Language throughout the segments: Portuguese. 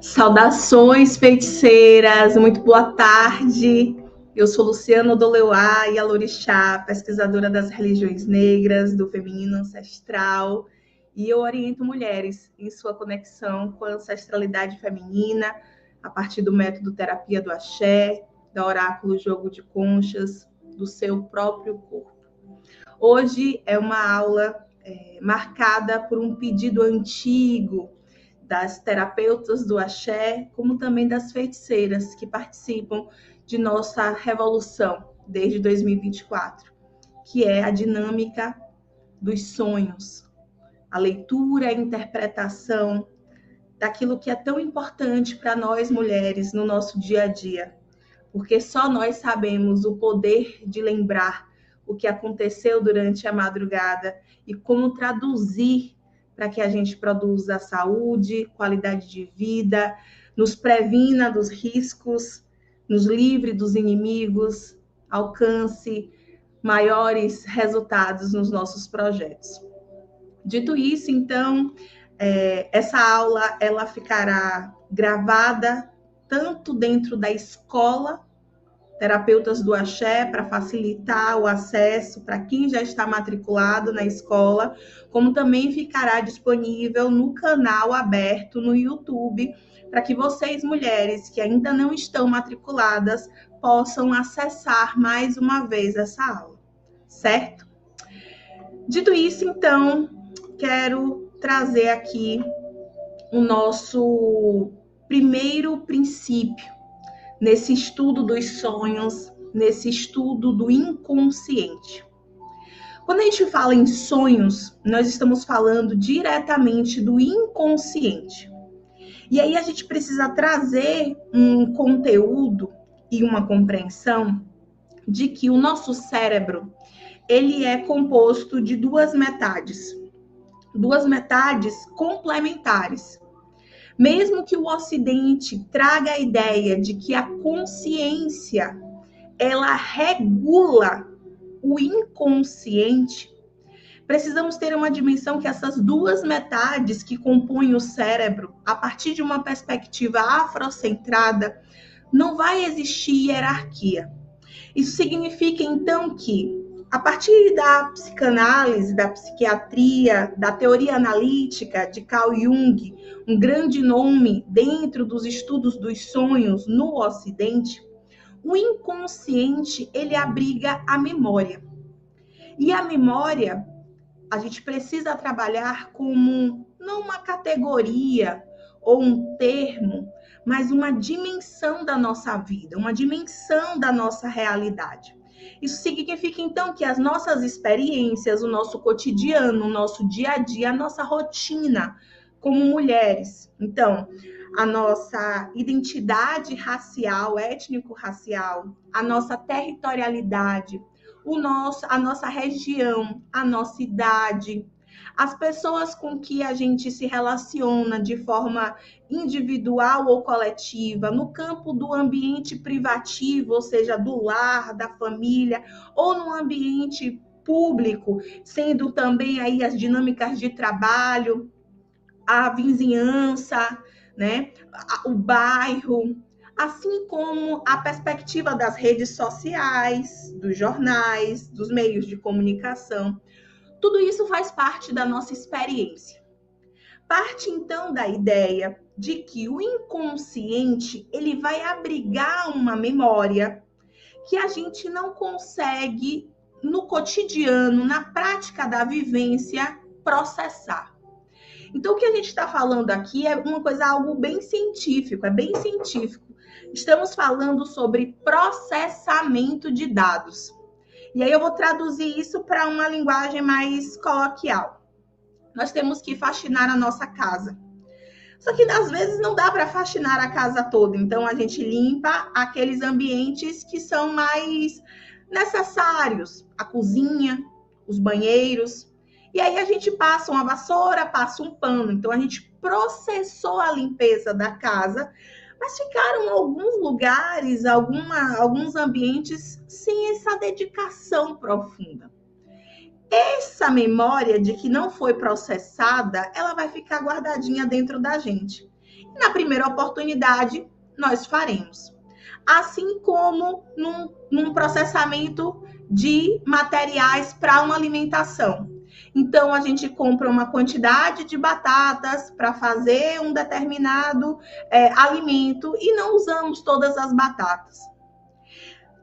Saudações, feiticeiras, muito boa tarde. Eu sou Luciana Doleuá Yalorixá, pesquisadora das religiões negras, do feminino ancestral, e eu oriento mulheres em sua conexão com a ancestralidade feminina, a partir do método terapia do axé, da oráculo jogo de conchas, do seu próprio corpo. Hoje é uma aula marcada por um pedido antigo das terapeutas do axé, como também das feiticeiras que participam de nossa revolução desde 2024, que é a dinâmica dos sonhos, a leitura, a interpretação daquilo que é tão importante para nós mulheres no nosso dia a dia, porque só nós sabemos o poder de lembrar o que aconteceu durante a madrugada e como traduzir para que a gente produza saúde, qualidade de vida, nos previna dos riscos, nos livre dos inimigos, alcance maiores resultados nos nossos projetos. Dito isso, então, essa aula ela ficará gravada tanto dentro da escola Terapeutas do Axé, para facilitar o acesso para quem já está matriculado na escola, como também ficará disponível no canal aberto no YouTube, para que vocês, mulheres que ainda não estão matriculadas, possam acessar mais uma vez essa aula, certo? Dito isso, então, quero trazer aqui o nosso primeiro princípio, nesse estudo dos sonhos, nesse estudo do inconsciente. Quando a gente fala em sonhos, nós estamos falando diretamente do inconsciente. E aí a gente precisa trazer um conteúdo e uma compreensão de que o nosso cérebro, ele é composto de duas metades complementares. Mesmo que o Ocidente traga a ideia de que a consciência ela regula o inconsciente, precisamos ter uma dimensão que essas duas metades que compõem o cérebro, a partir de uma perspectiva afrocentrada, não vai existir hierarquia. Isso significa, então, que a partir da psicanálise, da psiquiatria, da teoria analítica de Carl Jung, um grande nome dentro dos estudos dos sonhos no Ocidente, o inconsciente, ele abriga a memória. E a memória, a gente precisa trabalhar como não uma categoria ou um termo, mas uma dimensão da nossa vida, uma dimensão da nossa realidade. Isso significa, então, que as nossas experiências, o nosso cotidiano, o nosso dia a dia, a nossa rotina como mulheres. Então, a nossa identidade racial, étnico-racial, a nossa territorialidade, a nossa região, a nossa idade, as pessoas com que a gente se relaciona de forma individual ou coletiva, no campo do ambiente privativo, ou seja, do lar, da família, ou no ambiente público, sendo também aí as dinâmicas de trabalho, a vizinhança, né, o bairro, assim como a perspectiva das redes sociais, dos jornais, dos meios de comunicação. Tudo isso faz parte da nossa experiência. Parte, então, da ideia de que o inconsciente ele vai abrigar uma memória que a gente não consegue, no cotidiano, na prática da vivência, processar. Então, o que a gente está falando aqui é uma coisa, algo bem científico, é bem científico. Estamos falando sobre processamento de dados. E aí eu vou traduzir isso para uma linguagem mais coloquial. Nós temos que faxinar a nossa casa. Só que às vezes não dá para faxinar a casa toda. Então a gente limpa aqueles ambientes que são mais necessários, a cozinha, os banheiros. E aí a gente passa uma vassoura, passa um pano. Então a gente processou a limpeza da casa, mas ficaram alguns lugares, alguns ambientes sem essa dedicação profunda. Essa memória de que não foi processada, ela vai ficar guardadinha dentro da gente. na primeira oportunidade, nós faremos. Assim como num processamento de materiais para uma alimentação. Então, a gente compra uma quantidade de batatas para fazer um determinado alimento e não usamos todas as batatas.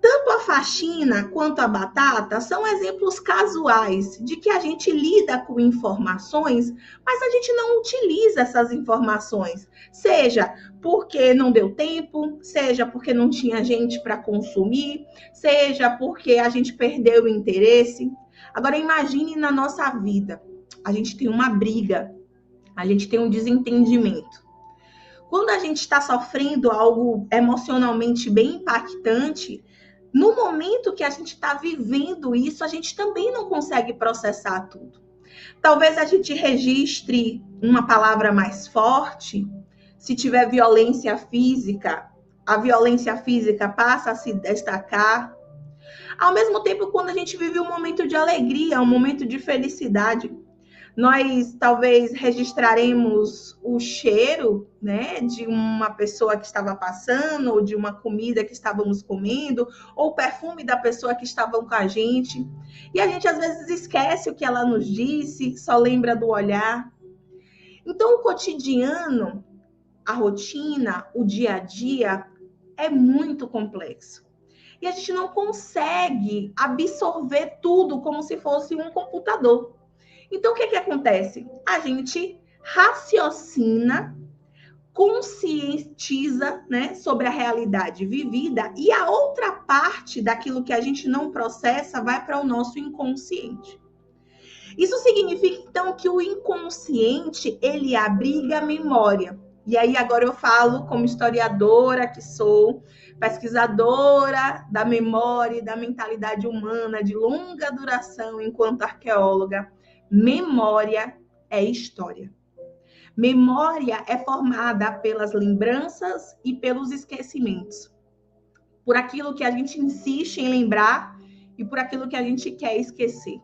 Tanto a faxina quanto a batata são exemplos casuais de que a gente lida com informações, mas a gente não utiliza essas informações, seja porque não deu tempo, seja porque não tinha gente para consumir, seja porque a gente perdeu o interesse. Agora imagine na nossa vida, a gente tem uma briga, a gente tem um desentendimento. Quando a gente está sofrendo algo emocionalmente bem impactante, no momento que a gente está vivendo isso, a gente também não consegue processar tudo. Talvez a gente registre uma palavra mais forte. Se tiver violência física, a violência física passa a se destacar. Ao mesmo tempo, quando a gente vive um momento de alegria, um momento de felicidade, nós talvez registraremos o cheiro, né, de uma pessoa que estava passando, ou de uma comida que estávamos comendo, ou o perfume da pessoa que estava com a gente. E a gente às vezes esquece o que ela nos disse, só lembra do olhar. Então, o cotidiano, a rotina, o dia a dia é muito complexo. E a gente não consegue absorver tudo como se fosse um computador. Então, o que acontece? A gente raciocina, conscientiza, né, sobre a realidade vivida e a outra parte daquilo que a gente não processa vai para o nosso inconsciente. Isso significa, então, que o inconsciente, ele abriga a memória. E aí, agora eu falo como historiadora que sou, pesquisadora da memória e da mentalidade humana de longa duração enquanto arqueóloga. Memória é história. Memória é formada pelas lembranças e pelos esquecimentos. Por aquilo que a gente insiste em lembrar e por aquilo que a gente quer esquecer.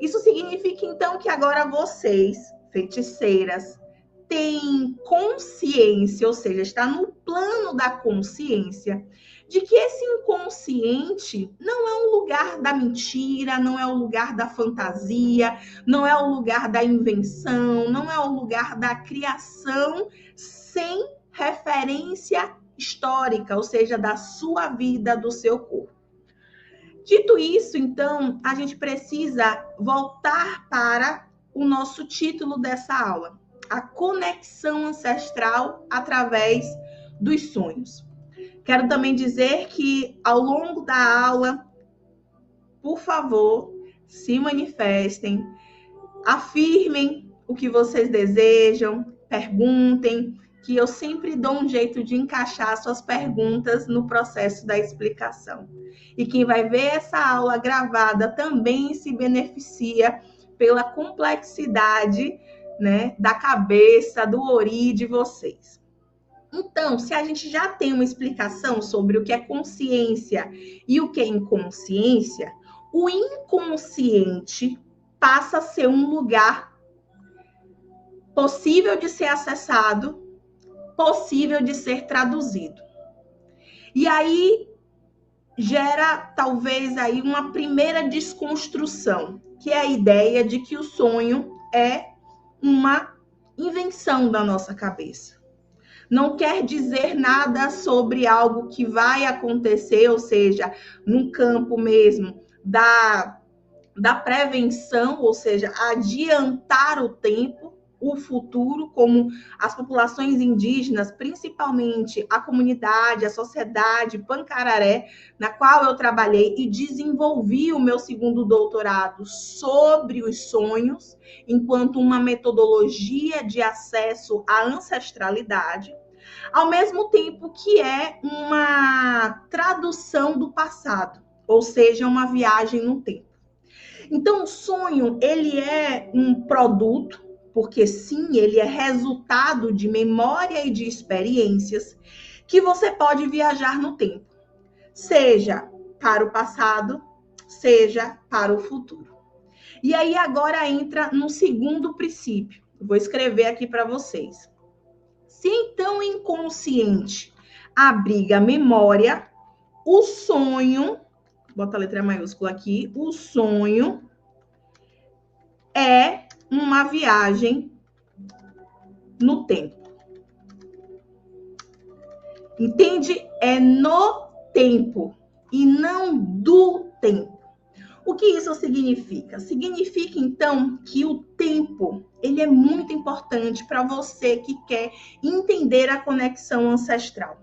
Isso significa, então, que agora vocês, feiticeiras, têm consciência, ou seja, está no plano da consciência, de que esse inconsciente não é um lugar da mentira, não é o lugar da fantasia, não é o lugar da invenção, não é o lugar da criação sem referência histórica, ou seja, da sua vida, do seu corpo. Dito isso, então, a gente precisa voltar para o nosso título dessa aula, a conexão ancestral através dos sonhos. Quero também dizer que, ao longo da aula, por favor, se manifestem, afirmem o que vocês desejam, perguntem, que eu sempre dou um jeito de encaixar suas perguntas no processo da explicação. E quem vai ver essa aula gravada também se beneficia pela complexidade, né, da cabeça, do ori de vocês. Então, se a gente já tem uma explicação sobre o que é consciência e o que é inconsciência, o inconsciente passa a ser um lugar possível de ser acessado, possível de ser traduzido. E aí gera talvez aí uma primeira desconstrução, que é a ideia de que o sonho é uma invenção da nossa cabeça. Não quer dizer nada sobre algo que vai acontecer, ou seja, num campo mesmo da prevenção, ou seja, adiantar o tempo, o futuro, como as populações indígenas, principalmente a comunidade, a sociedade Pancararé, na qual eu trabalhei e desenvolvi o meu segundo doutorado sobre os sonhos, enquanto uma metodologia de acesso à ancestralidade, ao mesmo tempo que é uma tradução do passado, ou seja, uma viagem no tempo. Então, o sonho, ele é um produto, porque sim, ele é resultado de memória e de experiências que você pode viajar no tempo, seja para o passado, seja para o futuro. E aí agora entra no segundo princípio. Vou escrever aqui para vocês. Se então o inconsciente abriga a memória, o sonho, bota a letra maiúscula aqui, o sonho é uma viagem no tempo. Entende? É no tempo e não do tempo. O que isso significa? Significa, então, que o tempo, ele é muito importante para você que quer entender a conexão ancestral.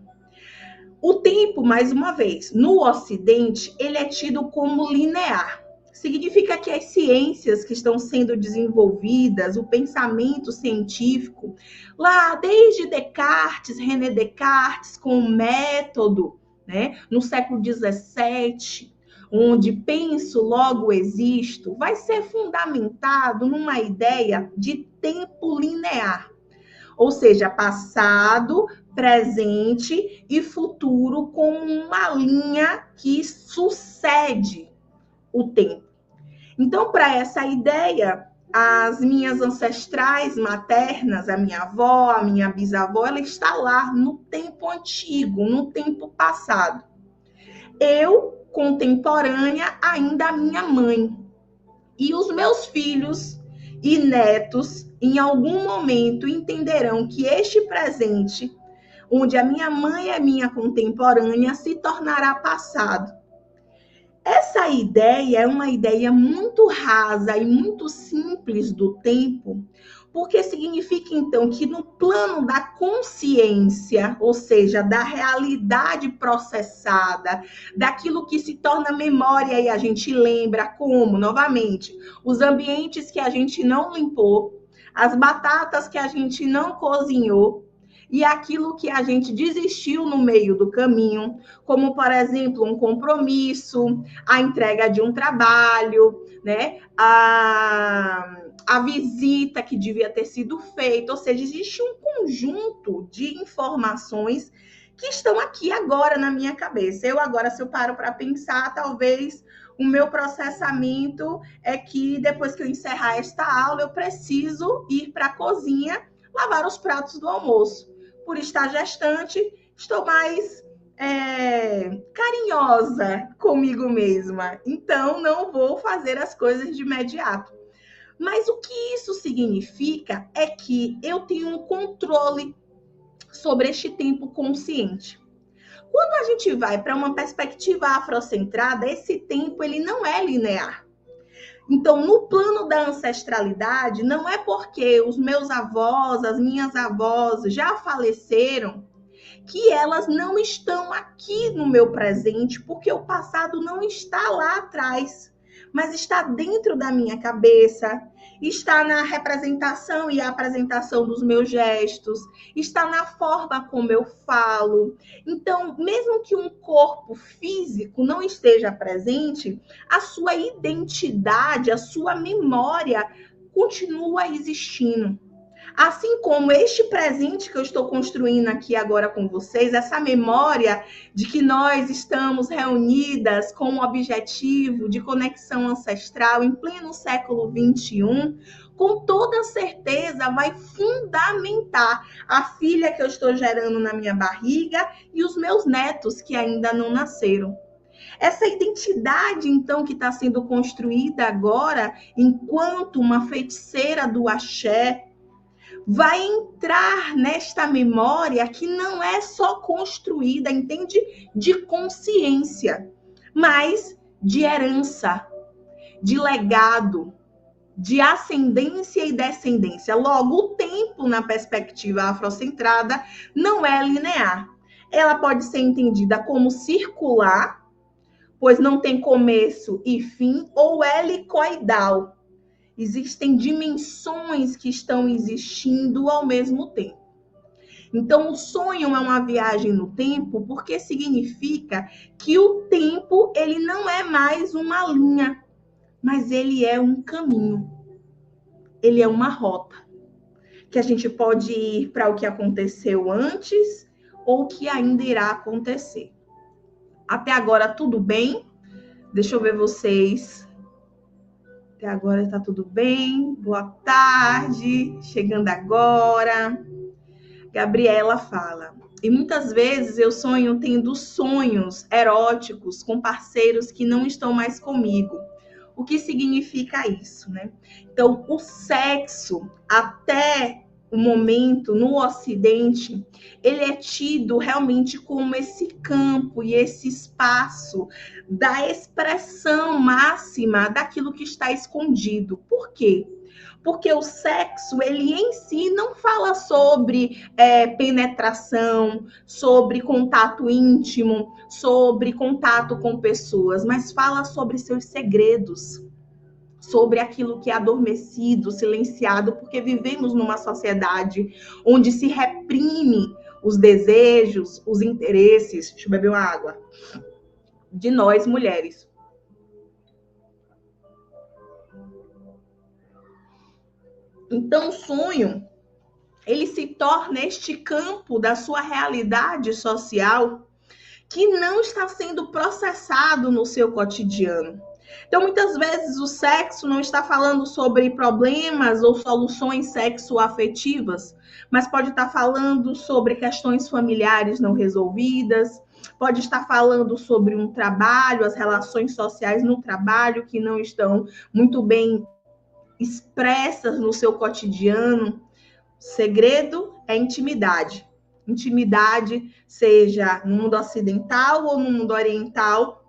O tempo, mais uma vez, no Ocidente, ele é tido como linear. Significa que as ciências que estão sendo desenvolvidas, o pensamento científico, lá desde Descartes, René Descartes, com o método, né, no século XVII, onde penso, logo existo, vai ser fundamentado numa ideia de tempo linear. Ou seja, passado, presente e futuro como uma linha que sucede o tempo. Então, para essa ideia, as minhas ancestrais maternas, a minha avó, a minha bisavó, ela está lá no tempo antigo, no tempo passado. Eu, contemporânea, ainda a minha mãe. E os meus filhos e netos, em algum momento, entenderão que este presente, onde a minha mãe é minha contemporânea, se tornará passado. Essa ideia é uma ideia muito rasa e muito simples do tempo, porque significa, então, que no plano da consciência, ou seja, da realidade processada, daquilo que se torna memória e a gente lembra como, novamente, os ambientes que a gente não limpou, as batatas que a gente não cozinhou, e aquilo que a gente desistiu no meio do caminho, como, por exemplo, um compromisso, a entrega de um trabalho, né? A visita que devia ter sido feita, ou seja, existe um conjunto de informações que estão aqui agora na minha cabeça. Eu agora, se eu paro para pensar, talvez o meu processamento é que depois que eu encerrar esta aula, eu preciso ir para a cozinha lavar os pratos do almoço. Por estar gestante, estou mais carinhosa comigo mesma. Então, não vou fazer as coisas de imediato. Mas o que isso significa é que eu tenho um controle sobre este tempo consciente. Quando a gente vai para uma perspectiva afrocentrada, esse tempo ele não é linear. Então, no plano da ancestralidade, não é porque os meus avós, as minhas avós já faleceram, que elas não estão aqui no meu presente, porque o passado não está lá atrás, mas está dentro da minha cabeça, está na representação e apresentação dos meus gestos, está na forma como eu falo. Então, mesmo que um corpo físico não esteja presente, a sua identidade, a sua memória continua existindo. Assim como este presente que eu estou construindo aqui agora com vocês, essa memória de que nós estamos reunidas com um objetivo de conexão ancestral em pleno século XXI, com toda certeza vai fundamentar a filha que eu estou gerando na minha barriga e os meus netos que ainda não nasceram. Essa identidade, então, que está sendo construída agora, enquanto uma feiticeira do axé, vai entrar nesta memória que não é só construída, entende? De consciência, mas de herança, de legado, de ascendência e descendência. Logo, o tempo, na perspectiva afrocentrada, não é linear. Ela pode ser entendida como circular, pois não tem começo e fim, ou helicoidal. Existem dimensões que estão existindo ao mesmo tempo. Então, o sonho é uma viagem no tempo, porque significa que o tempo ele não é mais uma linha, mas ele é um caminho. Ele é uma rota que a gente pode ir para o que aconteceu antes ou o que ainda irá acontecer. Até agora tudo bem? Deixa eu ver vocês. Até agora está tudo bem? Boa tarde, chegando agora. Gabriela fala: e muitas vezes eu sonho tendo sonhos eróticos com parceiros que não estão mais comigo. O que significa isso, né? Então, o sexo, até o momento, no Ocidente, ele é tido realmente como esse campo e esse espaço da expressão máxima daquilo que está escondido. Por quê? Porque o sexo, ele em si não fala sobre penetração, sobre contato íntimo, sobre contato com pessoas, mas fala sobre seus segredos, sobre aquilo que é adormecido, silenciado, porque vivemos numa sociedade onde se reprime os desejos, os interesses. Deixa eu beber uma água. De nós, mulheres. Então, o sonho, ele se torna este campo da sua realidade social que não está sendo processado no seu cotidiano. Então, muitas vezes, o sexo não está falando sobre problemas ou soluções sexoafetivas, mas pode estar falando sobre questões familiares não resolvidas, pode estar falando sobre um trabalho, as relações sociais no trabalho que não estão muito bem expressas no seu cotidiano. Segredo é intimidade. Intimidade, seja no mundo ocidental ou no mundo oriental,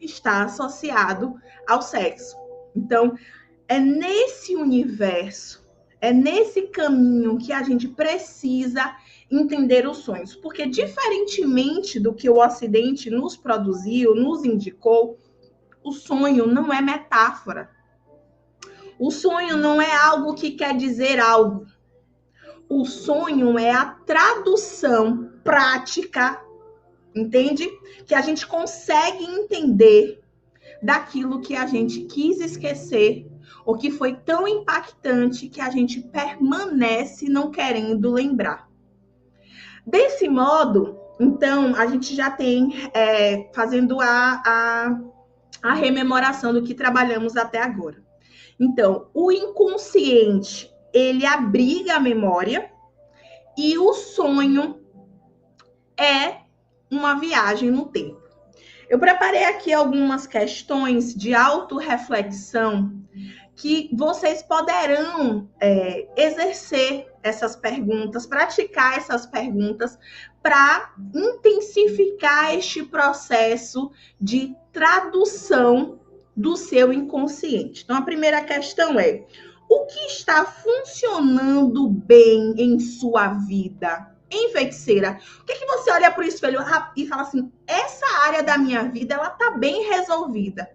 está associado ao sexo. Então, é nesse universo, é nesse caminho que a gente precisa entender os sonhos. Porque, diferentemente do que o Ocidente nos produziu, nos indicou, o sonho não é metáfora. O sonho não é algo que quer dizer algo. O sonho é a tradução prática, entende? Que a gente consegue entender daquilo que a gente quis esquecer ou que foi tão impactante que a gente permanece não querendo lembrar. Desse modo, então, a gente já tem fazendo a rememoração do que trabalhamos até agora. Então, o inconsciente, ele abriga a memória e o sonho é uma viagem no tempo. Eu preparei aqui algumas questões de autorreflexão que vocês poderão exercer essas perguntas, praticar essas perguntas para intensificar este processo de tradução do seu inconsciente. Então, a primeira questão é: o que está funcionando bem em sua vida? Em feiticeira, o que você olha para o espelho e fala assim: essa área da minha vida, ela está bem resolvida.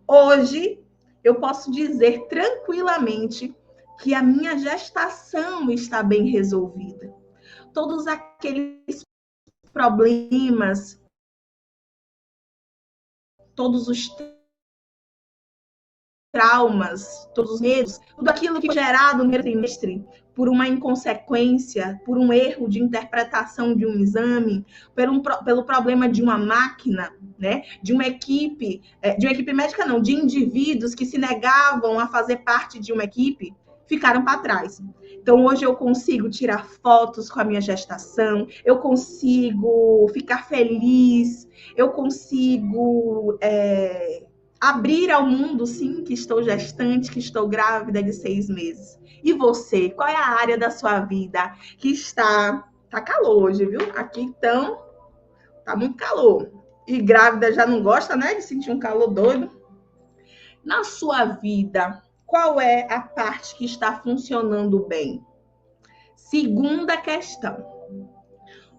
Hoje, eu posso dizer tranquilamente que a minha gestação está bem resolvida. Todos aqueles problemas, todos os traumas, todos os medos, tudo aquilo que foi gerado no primeiro trimestre por uma inconsequência, por um erro de interpretação de um exame, pelo problema de uma máquina, né? De uma equipe médica não, de indivíduos que se negavam a fazer parte de uma equipe, ficaram para trás. Então, hoje eu consigo tirar fotos com a minha gestação, eu consigo ficar feliz, eu consigo abrir ao mundo, sim, que estou gestante, que estou grávida de 6 meses. E você, qual é a área da sua vida que está... Tá calor hoje, viu? Aqui, então, tá muito calor. E grávida já não gosta, né, de sentir um calor doido. Na sua vida, qual é a parte que está funcionando bem? Segunda questão: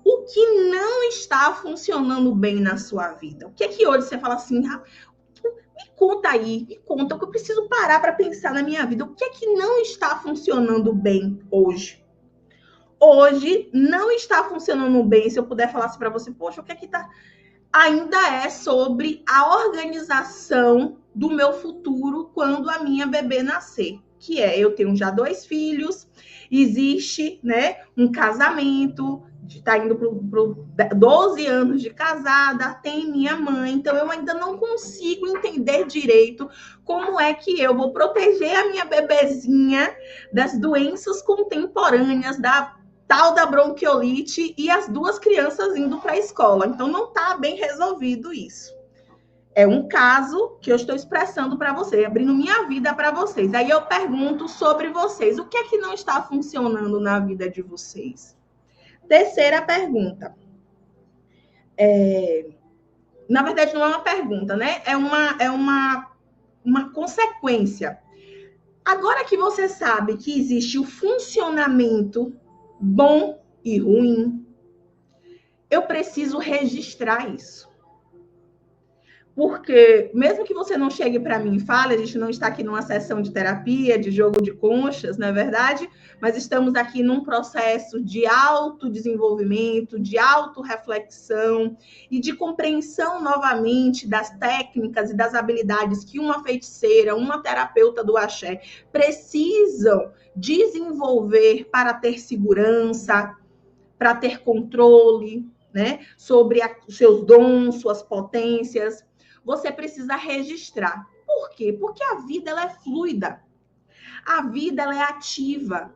o que não está funcionando bem na sua vida? O que é que hoje você fala assim: me conta aí, me conta, que eu preciso parar para pensar na minha vida. O que é que não está funcionando bem hoje? Hoje não está funcionando bem. Se eu puder falar assim para você: poxa, o que é que está... Ainda é sobre a organização do meu futuro quando a minha bebê nascer. Que é, eu tenho já 2 filhos, existe, né, um casamento, está indo para 12 anos de casada, tem minha mãe, então eu ainda não consigo entender direito como é que eu vou proteger a minha bebezinha das doenças contemporâneas, da tal da bronquiolite e as 2 crianças indo para a escola. Então, não está bem resolvido isso. É um caso que eu estou expressando para vocês, abrindo minha vida para vocês. Aí eu pergunto sobre vocês, o que é que não está funcionando na vida de vocês? Terceira pergunta. Na verdade, não é uma pergunta, né? É uma consequência. Agora que você sabe que existe o funcionamento bom e ruim, eu preciso registrar isso. Porque, mesmo que você não chegue para mim e fale, a gente não está aqui numa sessão de terapia, de jogo de conchas, não é verdade? Mas estamos aqui num processo de autodesenvolvimento, de autorreflexão e de compreensão novamente das técnicas e das habilidades que uma feiticeira, uma terapeuta do axé precisam desenvolver para ter segurança, para ter controle, né, sobre os seus dons, suas potências. Você precisa registrar. Por quê? Porque a vida ela é fluida. A vida ela é ativa.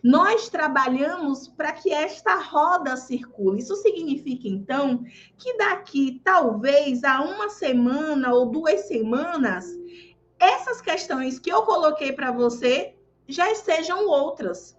Nós trabalhamos para que esta roda circule. Isso significa, então, que daqui, talvez, a 1 semana ou 2 semanas, essas questões que eu coloquei para você já sejam outras.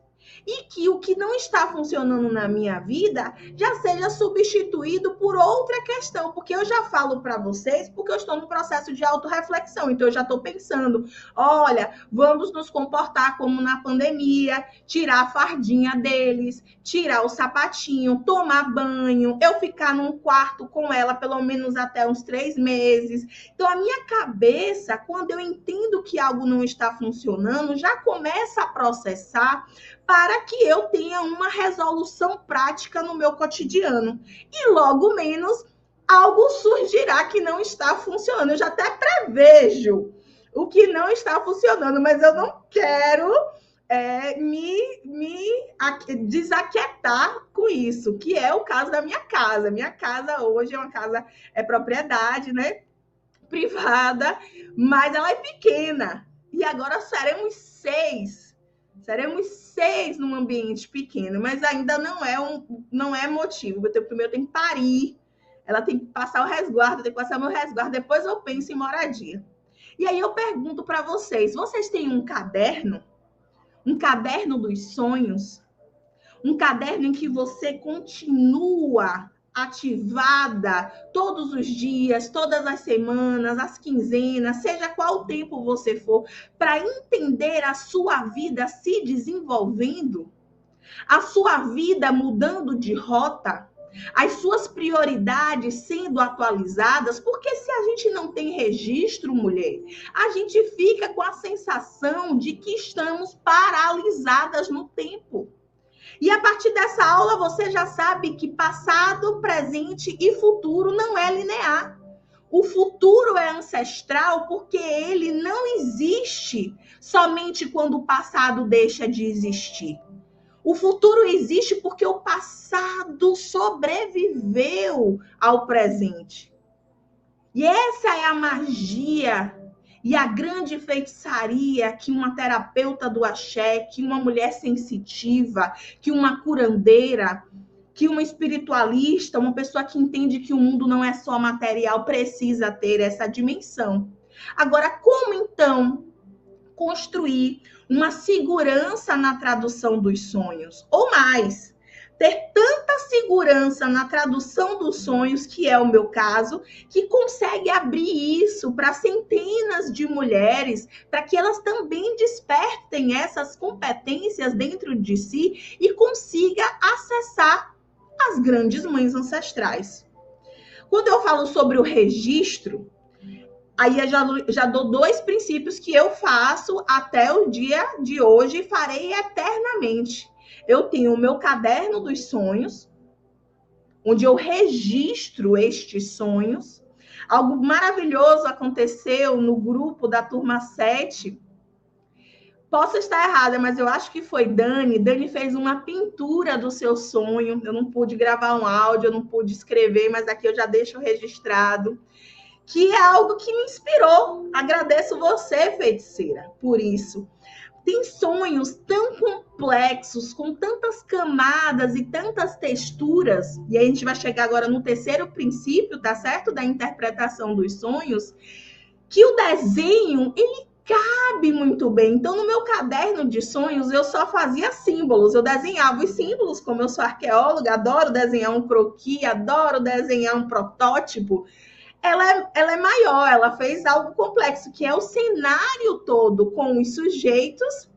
E que o que não está funcionando na minha vida já seja substituído por outra questão, porque eu já falo para vocês, porque eu estou no processo de autorreflexão, então eu já estou pensando, olha, vamos nos comportar como na pandemia, tirar a fardinha deles, tirar o sapatinho, tomar banho, eu ficar num quarto com ela pelo menos até uns 3 meses. Então a minha cabeça, quando eu entendo que algo não está funcionando, já começa a processar para que eu tenha uma resolução prática no meu cotidiano. E logo menos, algo surgirá que não está funcionando. Eu já até prevejo o que não está funcionando, mas eu não quero me desaquietar com isso, que é o caso da minha casa. Minha casa hoje é uma casa, é propriedade, né? Privada, mas ela é pequena. E agora seremos 6. Seremos 6 num ambiente pequeno, mas ainda não é motivo. Primeiro eu tenho que parir, ela tem que passar o resguardo, tem que passar meu resguardo, depois eu penso em moradia. E aí eu pergunto para vocês têm um caderno dos sonhos? Um caderno em que você continua ativada todos os dias, todas as semanas, as quinzenas, seja qual tempo você for, para entender a sua vida se desenvolvendo, a sua vida mudando de rota, as suas prioridades sendo atualizadas, porque se a gente não tem registro, mulher, a gente fica com a sensação de que estamos paralisadas no tempo. E a partir dessa aula, você já sabe que passado, presente e futuro não é linear. O futuro é ancestral porque ele não existe somente quando o passado deixa de existir. O futuro existe porque o passado sobreviveu ao presente. E essa é a magia e a grande feitiçaria que uma terapeuta do axé, que uma mulher sensitiva, que uma curandeira, que uma espiritualista, uma pessoa que entende que o mundo não é só material, precisa ter essa dimensão. Agora, como então construir uma segurança na tradução dos sonhos? Ou mais, ter tanta segurança na tradução dos sonhos, que é o meu caso, que consegue abrir isso para centenas de mulheres, para que elas também despertem essas competências dentro de si e consiga acessar as grandes mães ancestrais. Quando eu falo sobre o registro, aí eu já dou 2 princípios que eu faço até o dia de hoje e farei eternamente. Eu tenho o meu caderno dos sonhos, onde eu registro estes sonhos. Algo maravilhoso aconteceu no grupo da turma 7. Posso estar errada, mas eu acho que foi Dani. Dani fez uma pintura do seu sonho. Eu não pude gravar um áudio, eu não pude escrever, mas aqui eu já deixo registrado. Que é algo que me inspirou. Agradeço você, feiticeira, por isso. tem sonhos tão complexos, com tantas camadas e tantas texturas, e aí a gente vai chegar agora no terceiro princípio, tá certo? Da interpretação dos sonhos, que o desenho, ele cabe muito bem. Então, no meu caderno de sonhos, eu só fazia símbolos, eu desenhava os símbolos, como eu sou arqueóloga, adoro desenhar um croquis, adoro desenhar um protótipo. Ela é maior, ela fez algo complexo, que é o cenário todo, com os sujeitos,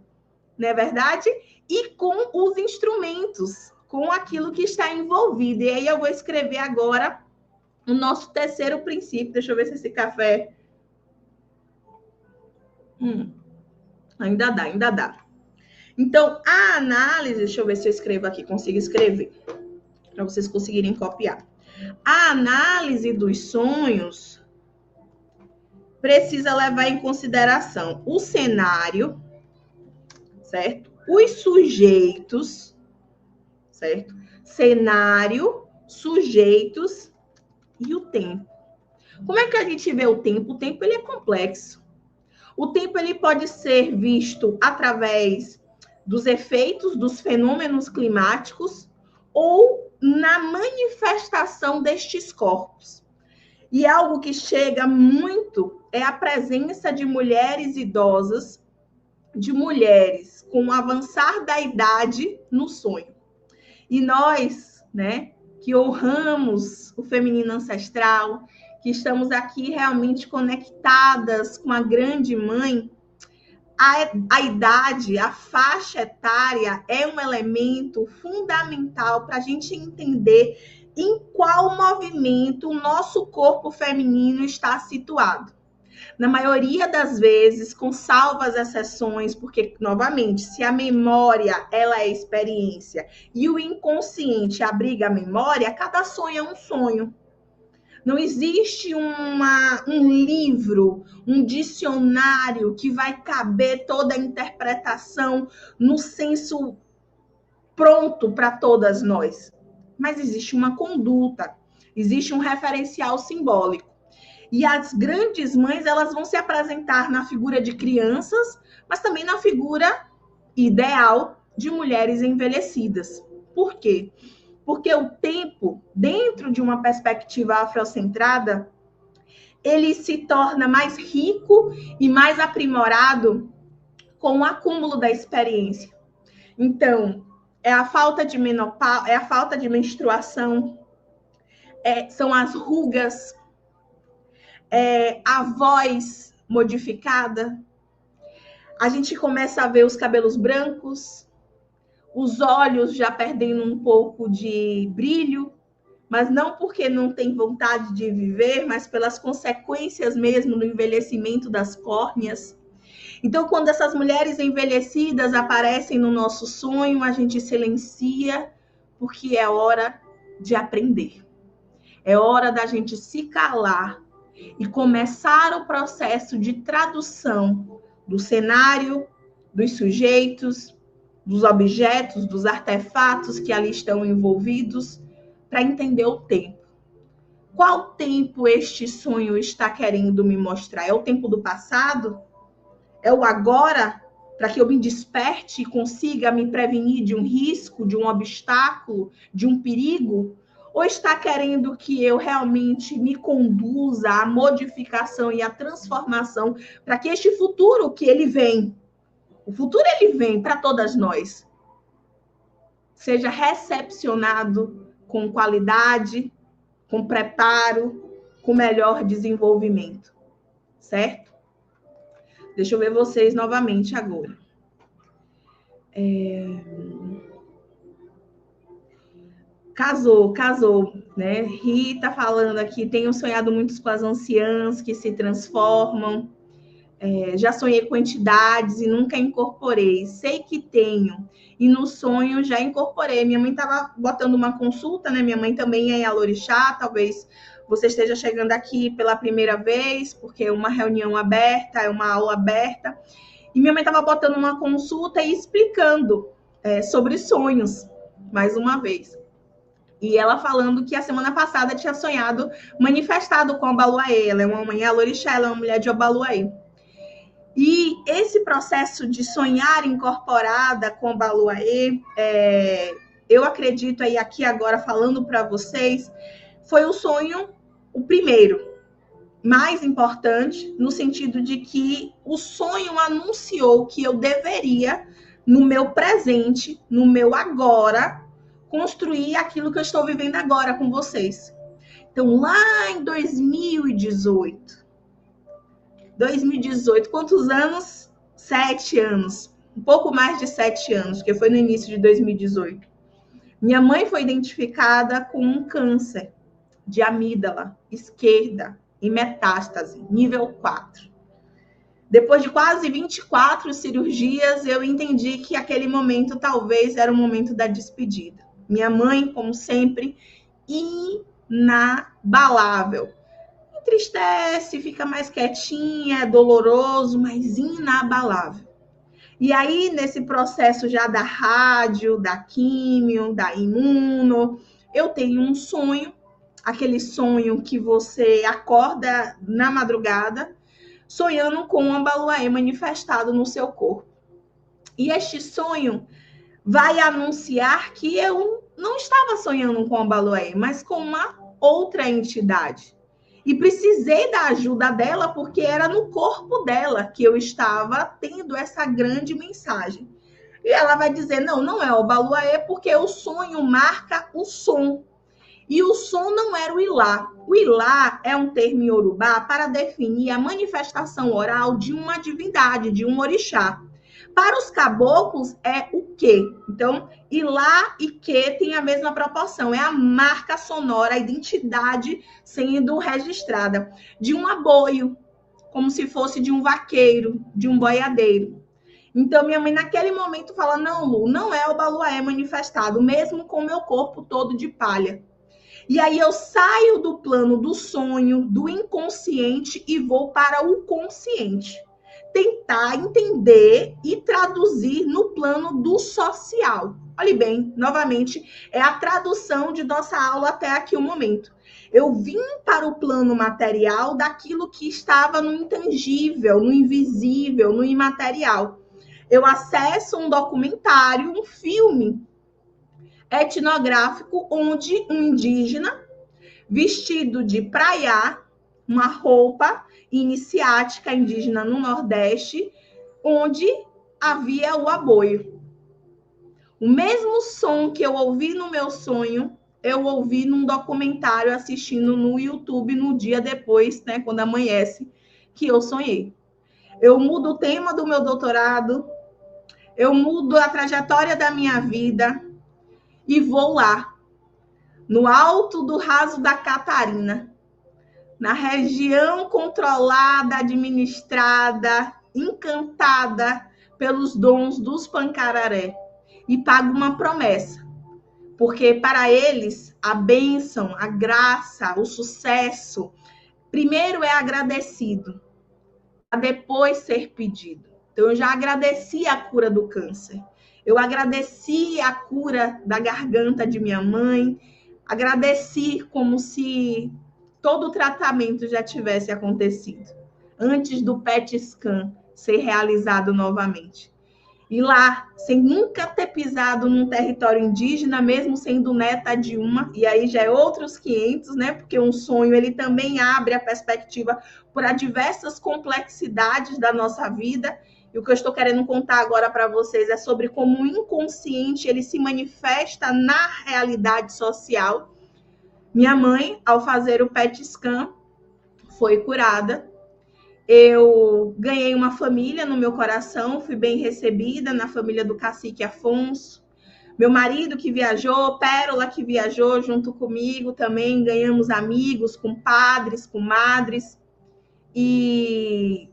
não é verdade? E com os instrumentos, com aquilo que está envolvido. E aí eu vou escrever agora o nosso terceiro princípio. Deixa eu ver se esse café... ainda dá. Então, a análise... Deixa eu ver se eu escrevo aqui, consigo escrever, para vocês conseguirem copiar. A análise dos sonhos precisa levar em consideração o cenário, certo? Os sujeitos, certo? Cenário, sujeitos e o tempo. Como é que a gente vê o tempo? O tempo, ele é complexo. O tempo, ele pode ser visto através dos efeitos dos fenômenos climáticos ou na manifestação destes corpos. E algo que chega muito é a presença de mulheres idosas, de mulheres com o avançar da idade no sonho. E nós, né, que honramos o feminino ancestral, que estamos aqui realmente conectadas com a grande mãe, a idade, a faixa etária é um elemento fundamental para a gente entender em qual movimento o nosso corpo feminino está situado. Na maioria das vezes, com salvas exceções, porque, novamente, se a memória ela é experiência e o inconsciente abriga a memória, cada sonho é um sonho. Não existe um livro, um dicionário que vai caber toda a interpretação no senso pronto para todas nós. Mas existe uma conduta, existe um referencial simbólico. E as grandes mães, elas vão se apresentar na figura de crianças, mas também na figura ideal de mulheres envelhecidas. Por quê? Porque o tempo, dentro de uma perspectiva afrocentrada, ele se torna mais rico e mais aprimorado com o acúmulo da experiência. Então, é a falta de menopausa, é a falta de menstruação, são as rugas, a voz modificada. A gente começa a ver os cabelos brancos, os olhos já perdendo um pouco de brilho, mas não porque não tem vontade de viver, mas pelas consequências mesmo do envelhecimento das córneas. Então, quando essas mulheres envelhecidas aparecem no nosso sonho, a gente silencia, porque é hora de aprender. É hora da gente se calar e começar o processo de tradução do cenário, dos sujeitos, dos objetos, dos artefatos que ali estão envolvidos, para entender o tempo. Qual tempo este sonho está querendo me mostrar? É o tempo do passado? É o agora? Para que eu me desperte e consiga me prevenir de um risco, de um obstáculo, de um perigo? Ou está querendo que eu realmente me conduza à modificação e à transformação para que este futuro que ele vem, o futuro ele vem para todas nós, seja recepcionado com qualidade, com preparo, com melhor desenvolvimento, certo? Deixa eu ver vocês novamente agora. Casou, né? Rita falando aqui, tenho sonhado muito com as anciãs que se transformam. Já sonhei com entidades e nunca incorporei. Sei que tenho. E no sonho já incorporei. Minha mãe estava botando uma consulta, né? Minha mãe também é Yalorixá. Talvez você esteja chegando aqui pela primeira vez, porque é uma reunião aberta, é uma aula aberta. E minha mãe estava botando uma consulta e explicando sobre sonhos, mais uma vez. E ela falando que a semana passada tinha sonhado manifestado com a Obaluayê. Ela é uma mãe Yalorixá, ela é uma mulher de Obaluayê. E esse processo de sonhar incorporada com Baluaê, eu acredito aí aqui agora falando para vocês, foi o sonho, o primeiro, mais importante, no sentido de que o sonho anunciou que eu deveria, no meu presente, no meu agora, construir aquilo que eu estou vivendo agora com vocês. Então, lá em 2018, quantos anos? 7 anos. Um pouco mais de 7 anos, porque foi no início de 2018. Minha mãe foi identificada com um câncer de amígdala esquerda em metástase, nível 4. Depois de quase 24 cirurgias, eu entendi que aquele momento talvez era o momento da despedida. Minha mãe, como sempre, inabalável. Entristece, fica mais quietinha, é doloroso, mas inabalável. E aí, nesse processo já da rádio, da químio, da imuno, eu tenho um sonho, aquele sonho que você acorda na madrugada, sonhando com um Baluaê manifestado no seu corpo. E este sonho vai anunciar que eu não estava sonhando com um Baluaê, mas com uma outra entidade. E precisei da ajuda dela, porque era no corpo dela que eu estava tendo essa grande mensagem. E ela vai dizer, não é o Baluaê, porque o sonho marca o som. E o som não era o Ilá. O Ilá é um termo iorubá para definir a manifestação oral de uma divindade, de um orixá. Para os caboclos é o quê? Então, Ilá e que tem a mesma proporção. É a marca sonora, a identidade sendo registrada de um aboio, como se fosse de um vaqueiro, de um boiadeiro. Então, minha mãe, naquele momento, fala, não, Lu, não é o Baluaê manifestado, mesmo com o meu corpo todo de palha. E aí eu saio do plano do sonho, do inconsciente e vou para o consciente. Tentar entender e traduzir no plano do social. Olhe bem, novamente, é a tradução de nossa aula até aqui o momento. Eu vim para o plano material daquilo que estava no intangível, no invisível, no imaterial. Eu acesso um documentário, um filme etnográfico, onde um indígena vestido de praiá, uma roupa iniciática indígena no Nordeste, onde havia o aboio. O mesmo som que eu ouvi no meu sonho, eu ouvi num documentário assistindo no YouTube no dia depois, né, quando amanhece, que eu sonhei. Eu mudo o tema do meu doutorado, eu mudo a trajetória da minha vida e vou lá, no alto do raso da Catarina, na região controlada, administrada, encantada pelos dons dos Pancararé, e pago uma promessa, porque para eles a bênção, a graça, o sucesso, primeiro é agradecido, para depois ser pedido. Então eu já agradeci a cura do câncer, eu agradeci a cura da garganta de minha mãe, agradeci como se todo o tratamento já tivesse acontecido, antes do PET scan ser realizado novamente. E lá, sem nunca ter pisado num território indígena, mesmo sendo neta de uma, e aí já é outros 500, né? Porque um sonho, ele também abre a perspectiva para diversas complexidades da nossa vida. E o que eu estou querendo contar agora para vocês é sobre como o inconsciente, ele se manifesta na realidade social. Minha mãe, ao fazer o PET scan, foi curada. Eu ganhei uma família no meu coração, fui bem recebida na família do cacique Afonso. Meu marido que viajou, Pérola que viajou junto comigo também, ganhamos amigos, compadres, comadres. E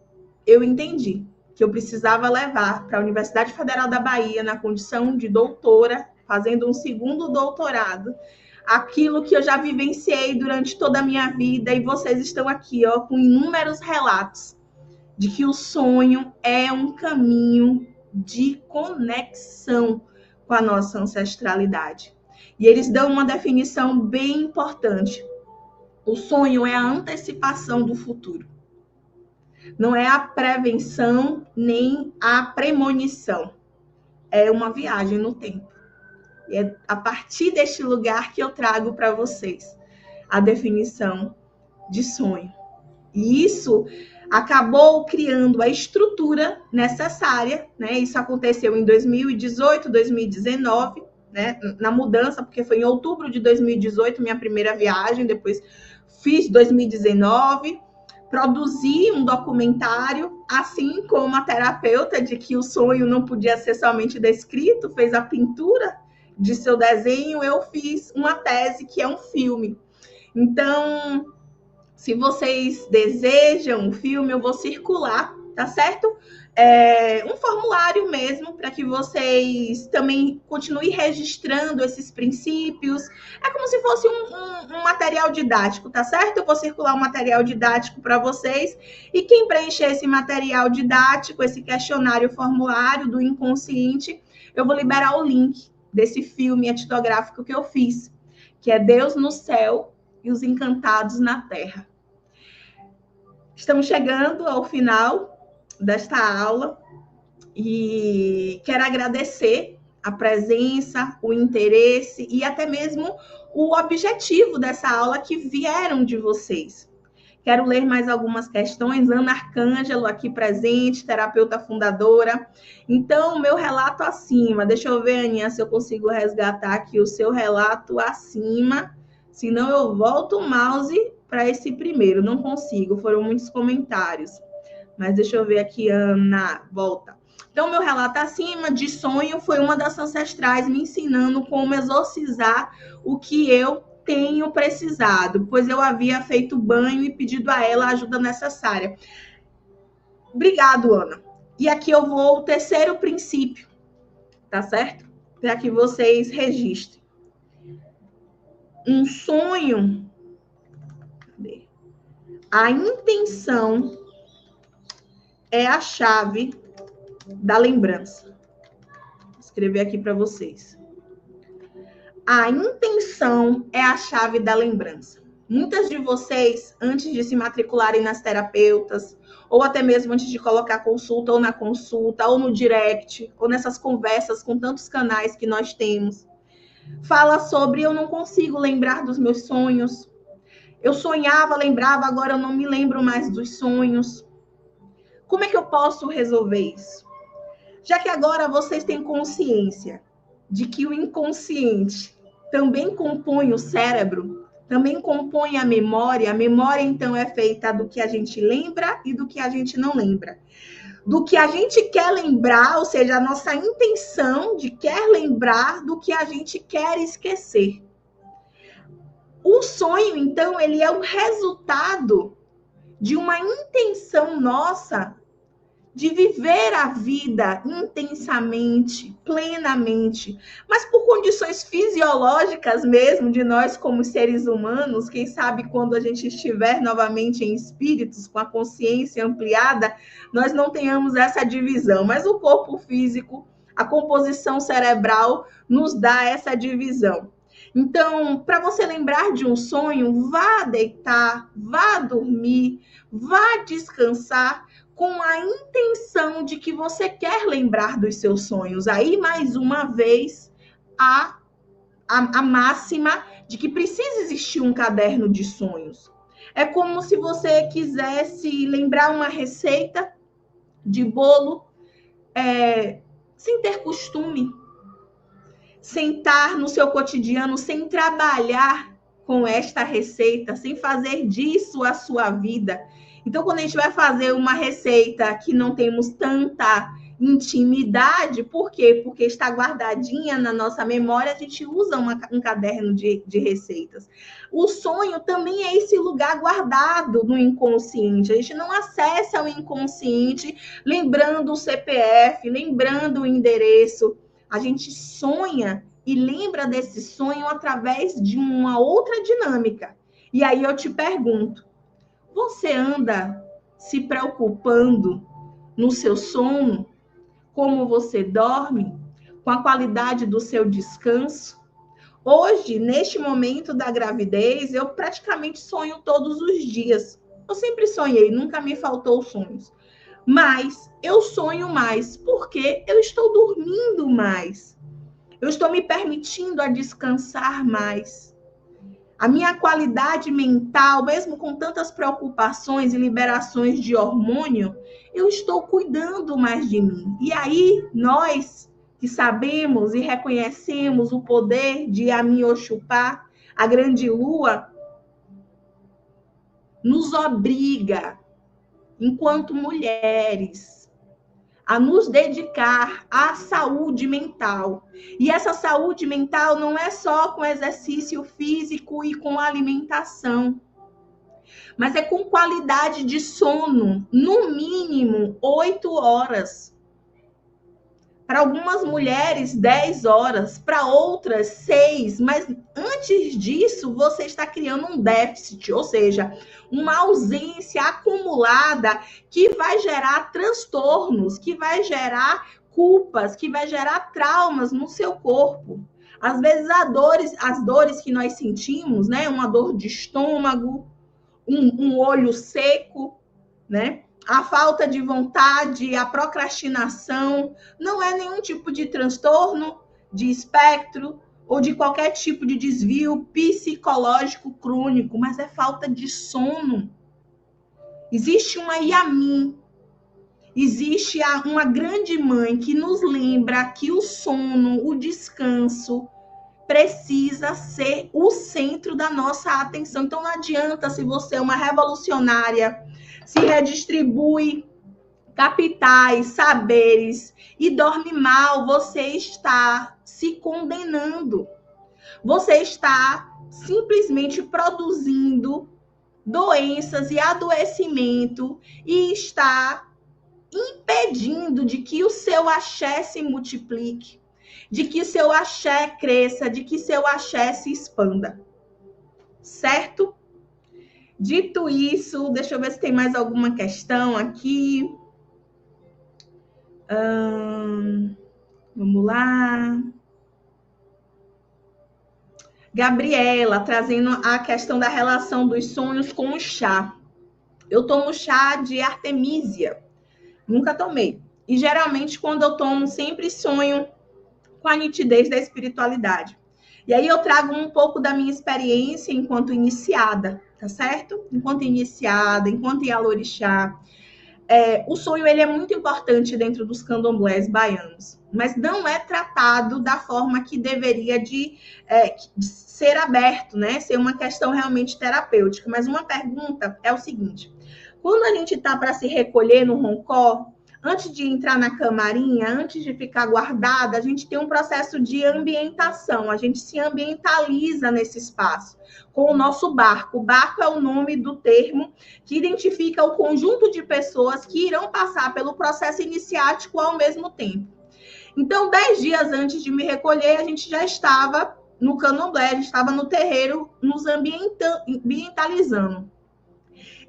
eu entendi que eu precisava levar para a Universidade Federal da Bahia, na condição de doutora, fazendo um segundo doutorado, aquilo que eu já vivenciei durante toda a minha vida, e vocês estão aqui, ó, com inúmeros relatos de que o sonho é um caminho de conexão com a nossa ancestralidade. E eles dão uma definição bem importante. O sonho é a antecipação do futuro. Não é a prevenção nem a premonição. É uma viagem no tempo. E é a partir deste lugar que eu trago para vocês a definição de sonho. E isso acabou criando a estrutura necessária, né? Isso aconteceu em 2018, 2019, né? Na mudança, porque foi em outubro de 2018 minha primeira viagem, depois fiz 2019, produzi um documentário, assim como a terapeuta de que o sonho não podia ser somente descrito, fez a pintura de seu desenho, eu fiz uma tese que é um filme. Então, se vocês desejam um filme, eu vou circular, tá certo? Um formulário mesmo, para que vocês também continuem registrando esses princípios. É como se fosse um material didático, tá certo? Eu vou circular um material didático para vocês. E quem preencher esse material didático, esse questionário, formulário do inconsciente, eu vou liberar o link desse filme etnográfico que eu fiz, que é Deus no Céu e os Encantados na Terra. Estamos chegando ao final desta aula e quero agradecer a presença, o interesse e até mesmo o objetivo dessa aula que vieram de vocês. Quero ler mais algumas questões. Ana Arcângelo aqui presente, terapeuta fundadora. Então, meu relato acima. Deixa eu ver, Aninha, se eu consigo resgatar aqui o seu relato acima. Senão eu volto o mouse para esse primeiro. Não consigo, foram muitos comentários. Mas deixa eu ver aqui, Ana, volta. Então, meu relato acima de sonho foi uma das ancestrais me ensinando como exorcizar o que eu tenho precisado, pois eu havia feito banho e pedido a ela a ajuda necessária. Obrigado, Ana. E aqui eu vou ao terceiro princípio, tá certo? Para que vocês registrem. Um sonho, a intenção é a chave da lembrança. Vou escrever aqui para vocês. A intenção é a chave da lembrança. Muitas de vocês, antes de se matricularem nas terapeutas, ou até mesmo antes de colocar consulta, ou na consulta, ou no direct, ou nessas conversas com tantos canais que nós temos, fala sobre eu não consigo lembrar dos meus sonhos. Eu sonhava, lembrava, agora eu não me lembro mais dos sonhos. Como é que eu posso resolver isso? Já que agora vocês têm consciência de que o inconsciente também compõe o cérebro, também compõe a memória então é feita do que a gente lembra e do que a gente não lembra. Do que a gente quer lembrar, ou seja, a nossa intenção de quer lembrar, do que a gente quer esquecer. O sonho, então, ele é o resultado de uma intenção nossa de viver a vida intensamente, plenamente, mas por condições fisiológicas mesmo de nós como seres humanos, quem sabe quando a gente estiver novamente em espíritos, com a consciência ampliada, nós não tenhamos essa divisão, mas o corpo físico, a composição cerebral nos dá essa divisão. Então, para você lembrar de um sonho, vá deitar, vá dormir, vá descansar, com a intenção de que você quer lembrar dos seus sonhos. Aí, mais uma vez, a máxima de que precisa existir um caderno de sonhos. É como se você quisesse lembrar uma receita de bolo, sem ter costume, sem estar no seu cotidiano, sem trabalhar com esta receita, sem fazer disso a sua vida. Então, quando a gente vai fazer uma receita que não temos tanta intimidade, por quê? Porque está guardadinha na nossa memória, a gente usa um caderno de receitas. O sonho também é esse lugar guardado no inconsciente. A gente não acessa o inconsciente lembrando o CPF, lembrando o endereço. A gente sonha e lembra desse sonho através de uma outra dinâmica. E aí eu te pergunto, você anda se preocupando no seu sono, como você dorme, com a qualidade do seu descanso? Hoje, neste momento da gravidez, eu praticamente sonho todos os dias. Eu sempre sonhei, nunca me faltou sonhos. Mas eu sonho mais porque eu estou dormindo mais. Eu estou me permitindo a descansar mais. A minha qualidade mental, mesmo com tantas preocupações e liberações de hormônio, eu estou cuidando mais de mim. E aí, nós que sabemos e reconhecemos o poder de Ami Oxupá, a grande lua, nos obriga, enquanto mulheres, a nos dedicar à saúde mental. E essa saúde mental não é só com exercício físico e com alimentação, mas é com qualidade de sono, no mínimo 8 horas. Para algumas mulheres, 10 horas, para outras, 6. Mas antes disso, você está criando um déficit, ou seja, uma ausência acumulada que vai gerar transtornos, que vai gerar culpas, que vai gerar traumas no seu corpo. Às vezes, as dores que nós sentimos, né? Uma dor de estômago, um olho seco, né? A falta de vontade, a procrastinação, não é nenhum tipo de transtorno de espectro ou de qualquer tipo de desvio psicológico crônico, mas é falta de sono. Existe uma Yamin, existe uma grande mãe que nos lembra que o sono, o descanso, precisa ser o centro da nossa atenção. Então não adianta, se você é uma revolucionária, se redistribui capitais, saberes e dorme mal, você está se condenando. Você está simplesmente produzindo doenças e adoecimento e está impedindo de que o seu axé se multiplique, de que seu axé cresça, de que seu axé se expanda. Certo? Dito isso, deixa eu ver se tem mais alguma questão aqui. Vamos lá. Gabriela, trazendo a questão da relação dos sonhos com o chá. Eu tomo chá de artemisia. Nunca tomei. E geralmente, quando eu tomo, sempre sonho com a nitidez da espiritualidade. E aí eu trago um pouco da minha experiência enquanto iniciada, tá certo? Enquanto iniciada, enquanto Yalorixá. O sonho ele é muito importante dentro dos candomblés baianos, mas não é tratado da forma que deveria de ser aberto, né? Ser uma questão realmente terapêutica. Mas uma pergunta é o seguinte: quando a gente está para se recolher no roncó, antes de entrar na camarinha, antes de ficar guardada, a gente tem um processo de ambientação, a gente se ambientaliza nesse espaço com o nosso barco. O barco é o nome do termo que identifica o conjunto de pessoas que irão passar pelo processo iniciático ao mesmo tempo. Então, 10 dias antes de me recolher, a gente já estava no candomblé, a gente estava no terreiro, nos ambientalizando.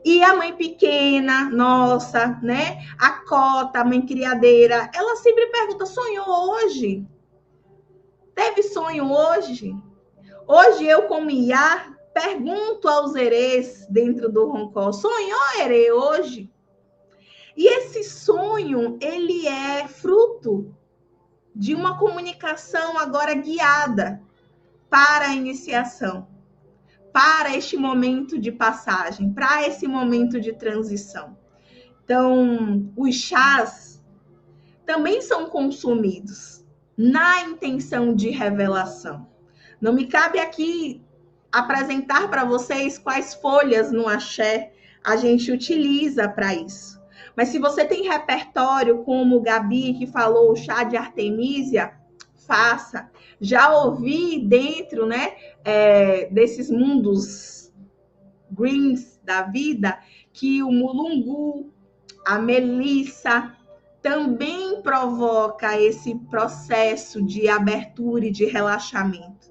E a mãe pequena, nossa, né? A cota, a mãe criadeira, ela sempre pergunta: sonhou hoje? Teve sonho hoje? Hoje eu, como Iá, pergunto aos herês dentro do roncó: sonhou herê hoje? E esse sonho, ele é fruto de uma comunicação agora guiada para a iniciação, para este momento de passagem, para esse momento de transição. Então, os chás também são consumidos na intenção de revelação. Não me cabe aqui apresentar para vocês quais folhas no axé a gente utiliza para isso. Mas se você tem repertório, como o Gabi, que falou o chá de artemisia, faça. Já ouvi dentro, né, desses mundos greens da vida, que o mulungu, a melissa, também provoca esse processo de abertura e de relaxamento,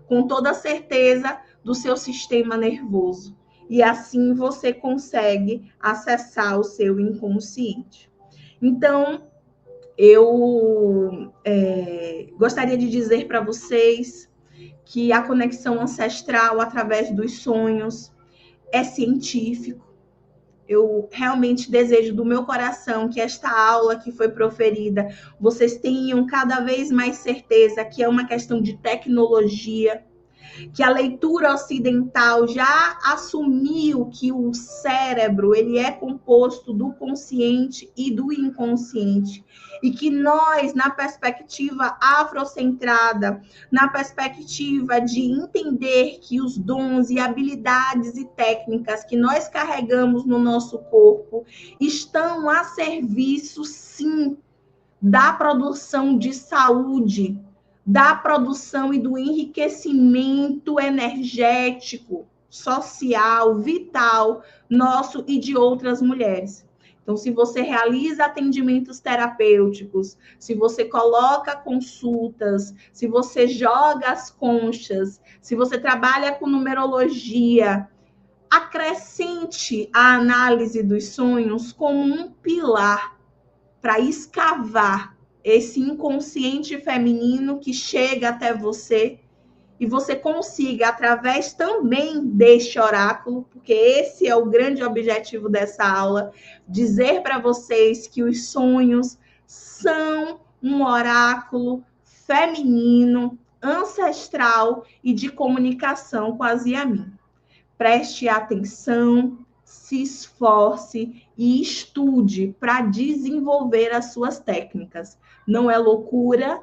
com toda a certeza do seu sistema nervoso. E assim você consegue acessar o seu inconsciente. Então, eu gostaria de dizer para vocês que a conexão ancestral através dos sonhos é científico. Eu realmente desejo do meu coração que esta aula que foi proferida, vocês tenham cada vez mais certeza que é uma questão de tecnologia, que a leitura ocidental já assumiu que o cérebro ele é composto do consciente e do inconsciente, e que nós, na perspectiva afrocentrada, na perspectiva de entender que os dons e habilidades e técnicas que nós carregamos no nosso corpo estão a serviço, sim, da produção de saúde, da produção e do enriquecimento energético, social, vital, nosso e de outras mulheres. Então, se você realiza atendimentos terapêuticos, se você coloca consultas, se você joga as conchas, se você trabalha com numerologia, acrescente a análise dos sonhos como um pilar para escavar esse inconsciente feminino que chega até você e você consiga, através também deste oráculo, porque esse é o grande objetivo dessa aula, dizer para vocês que os sonhos são um oráculo feminino, ancestral e de comunicação com as Yamin. Preste atenção, se esforce e estude para desenvolver as suas técnicas. Não é loucura,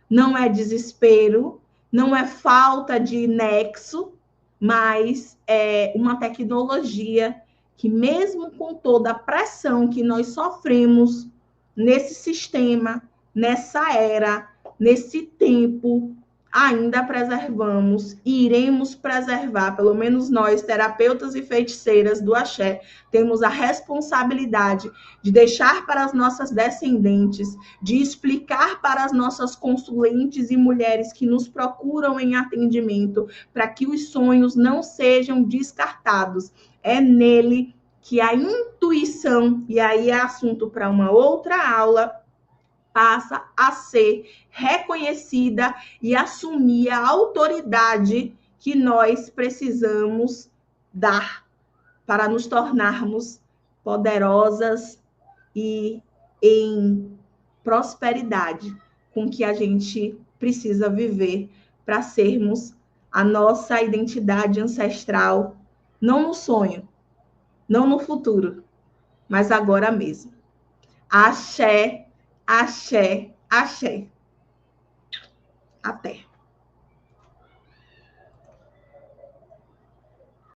não é desespero, não é falta de nexo, mas é uma tecnologia que, mesmo com toda a pressão que nós sofremos nesse sistema, nessa era, nesse tempo, ainda preservamos e iremos preservar, pelo menos nós, terapeutas e feiticeiras do axé, temos a responsabilidade de deixar para as nossas descendentes, de explicar para as nossas consulentes e mulheres que nos procuram em atendimento, para que os sonhos não sejam descartados. É nele que a intuição, e aí é assunto para uma outra aula, passa a ser reconhecida e assumir a autoridade que nós precisamos dar para nos tornarmos poderosas e em prosperidade com que a gente precisa viver para sermos a nossa identidade ancestral, não no sonho, não no futuro, mas agora mesmo. Axé, axé, axé. Até.